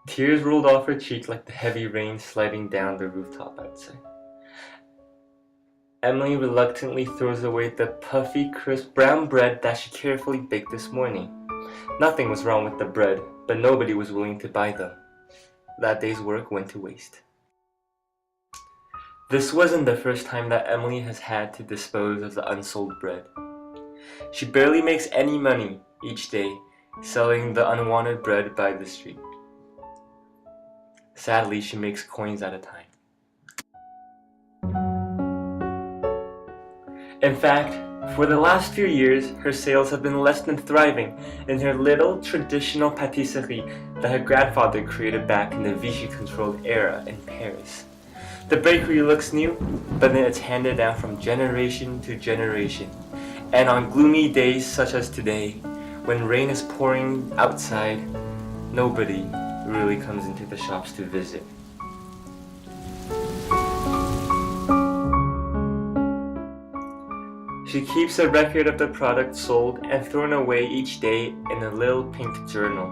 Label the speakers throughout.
Speaker 1: Tears rolled off her cheek like the heavy rain sliding down the rooftop outside. Emily reluctantly throws away the puffy, crisp brown bread that she carefully baked this morning. Nothing was wrong with the bread, but nobody was willing to buy them. That day's work went to waste. This wasn't the first time that Emily has had to dispose of the unsold bread. She barely makes any money each day selling the unwanted bread by the street. Sadly, she makes coins at a time. In fact, for the last few years, her sales have been less than thriving in her little traditional patisserie that her grandfather created back in the Vichy-controlled era in Paris. The bakery looks new, but then it's handed down from generation to generation. And on gloomy days such as today, when rain is pouring outside, nobody really comes into the shops to visit. She keeps a record of the products sold and thrown away each day in a little pink journal,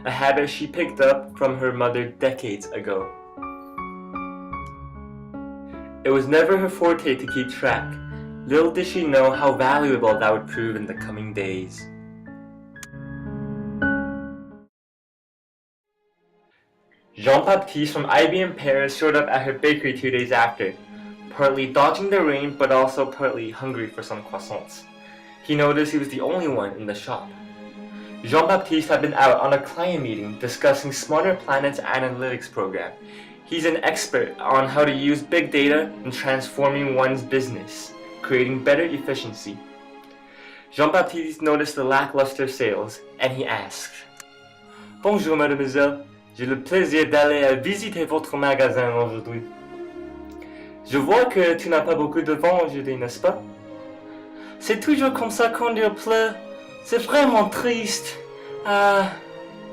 Speaker 1: a habit she picked up from her mother decades ago. It was never her forte to keep track. Little did she know how valuable that would prove in the coming days. Jean-Baptiste from IBM Paris showed up at her bakery 2 days after, partly dodging the rain but also partly hungry for some croissants. He noticed he was the only one in the shop. Jean-Baptiste had been out on a client meeting discussing Smarter Planet's analytics program. He's an expert on how to use big data in transforming one's business, creating better efficiency. Jean-Baptiste noticed the lackluster sales and he asked, "Bonjour mademoiselle, j'ai le plaisir d'aller visiter votre magasin aujourd'hui. Je vois que tu n'as pas beaucoup de vent aujourd'hui, n'est-ce pas? C'est toujours comme ça quand il pleut. C'est vraiment triste. Ah,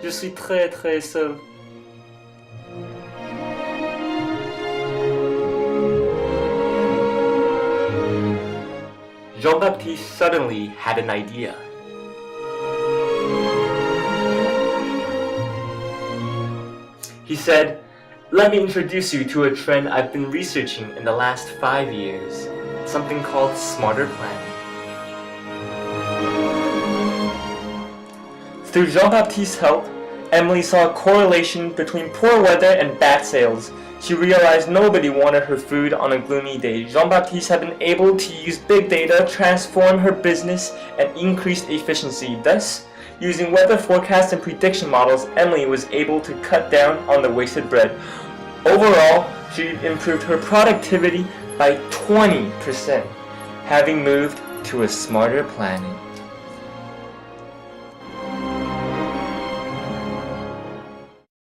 Speaker 1: je suis très très seul." Jean-Baptiste suddenly had an idea. He said, "Let me introduce you to a trend I've been researching in the last 5 years, something called Smarter Planning." Through Jean-Baptiste's help, Emily saw a correlation between poor weather and bad sales. She realized nobody wanted her food on a gloomy day. Jean-Baptiste had been able to use big data, transform her business, and increase efficiency. Thus, using weather forecasts and prediction models, Emily was able to cut down on the wasted bread. Overall, she improved her productivity by 20%, having moved to a smarter planning.